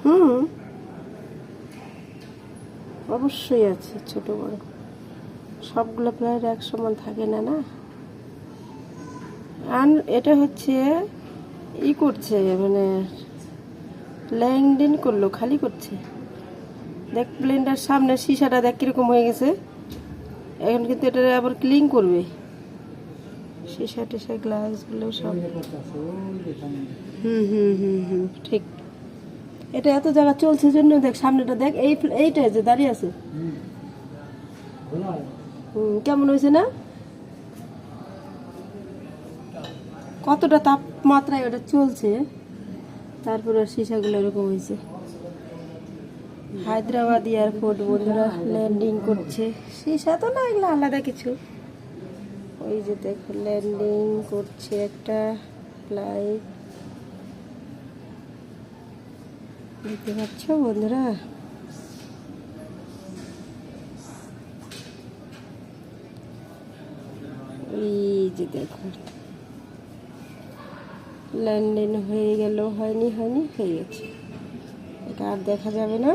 হুম, অবশ্যই আছে ছোট বড়, সবগুলো প্রায় এক সমান থাকে না না। আর এটা হচ্ছে ই করছে, মানে ল্যান্ডিং করলো, খালি করছে। দেখ ব্লেন্ডার সামনে শিশাটা দেখ কিরকম হয়ে গেছে। এখন কিন্তু এটা আবার ক্লিন করবে, শিশা টিশা গ্লাসগুলো সব। ঠিক। এটা এত জায়গা চলছে জন্য দেখ সামনেটা দেখ, এইটা যে দাঁড়িয়ে আছে। কেমন হয়েছে না? কতটা তাপমাত্রায় ওটা চলছে, তারপরে শিশাগুলো এরকম হয়েছে। হায়দ্রাবাদ এয়ারপোর্ট বন্ধুরা ল্যান্ডিং করছে। শিশা তো না, এগুলো আলাদা কিছু। ওই যে দেখো ল্যান্ডিং করছে একটা ফ্লাইট, দেখতে পাচ্ছ বন্ধুরা। এই যে দেখো ল্যান্ডিং হয়ে গেল, হয়নি হয়ে গেছে। এটা আর দেখা যাবে না।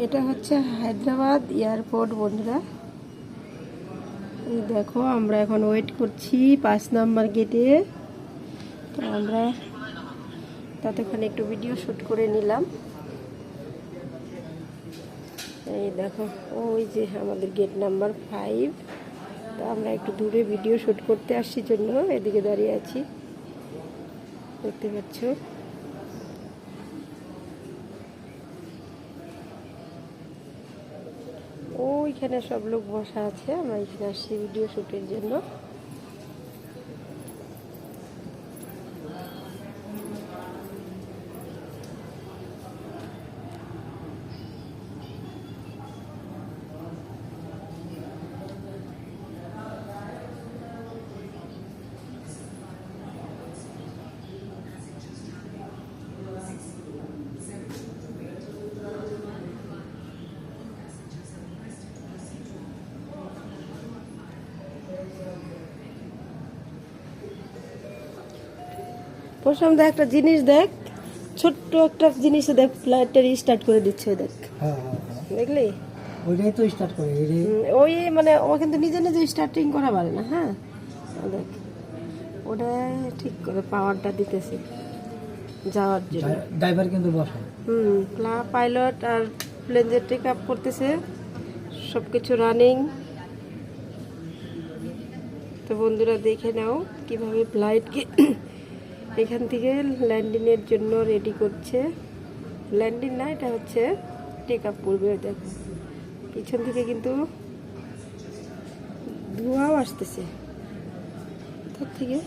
এটা হচ্ছে হায়দ্রাবাদ এয়ারপোর্ট বন্ধুরা। এই দেখো আমরা এখন ওয়েট করছি 5 নাম্বার গেটে। তো আমরা ততক্ষণ একটু ভিডিও শ্যুট করে নিলাম। এই দেখো ওই যে আমাদের গেট নাম্বার 5। তো আমরা একটু দূরে ভিডিও শ্যুট করতে আসছি জন্য এদিকে দাঁড়িয়ে আছি, দেখতে পাচ্ছ। ওইখানে সব লোক বসা আছে, আমরা এখানে আসছি ভিডিও শ্যুটের জন্য। প্রথম দেখ একটা জিনিস দেখ, ছোট্ট একটা জিনিস দেখ, ফ্লাইটটা রিস্টার্ট করে দিচ্ছে দেখ। দেখলি ওইটাই তো স্টার্ট করে ওই মানে ও কিন্তু নিজে নিজে স্টার্টিং করা পারে না। হ্যাঁ দেখ ওটা ঠিক করে পাওয়ারটা দিতেছে যাওয়ার জন্য। ড্রাইভার কিন্তু বসা। পাইলট আর প্লেন যে টেক আপ করতেছে, সব কিছু রানিং। তো বন্ধুরা দেখে নাও কিভাবে ফ্লাইটকে এখান থেকে ল্যান্ডিংয়ের জন্য রেডি করছে। ল্যান্ডিং না, এটা হচ্ছে টেক আপ করবে। দেখো পিছন থেকে কিন্তু ধোঁয়াও আসতেছে তার থেকে।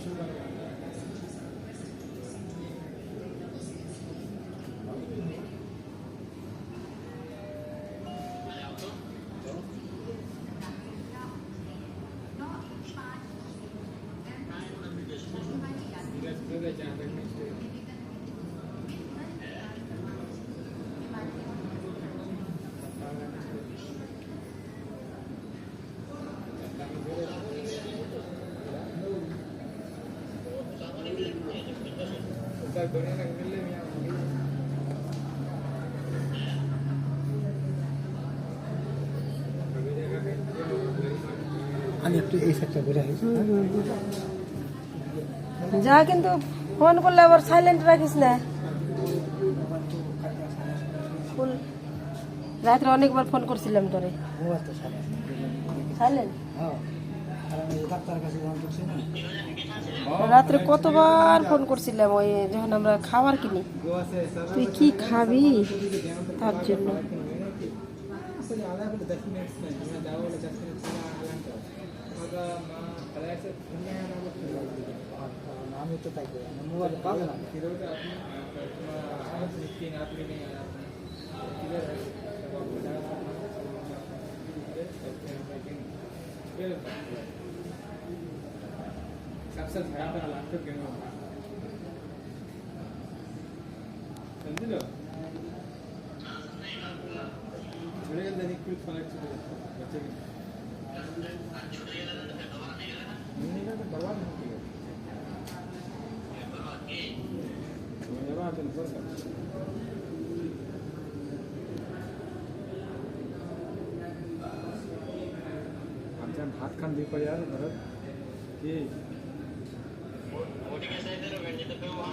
আমি একটু এই সাইডটা ঘুরে আসি। যা, কিন্তু ফোন করলে আবার সাইলেন্ট রাখিস না। রাত্রে অনেকবার ফোন করছিলাম তোরে, সাইলেন্ট। রাত্রে কতবার ফোন করছিলাম, ওই যখন আমরা খাবার কিনি, তুই কি খাবি তার জন্য। আমি তো তাই করি, মোবাইলে পাবে না। सबसे खराब है लैपटॉप गेम होगा समझ लो छोड़ेगा दैनिक कुछ फर्क छोड़ेगा बच्चे के ভাত খান দিয়ে করে আর ধরো কি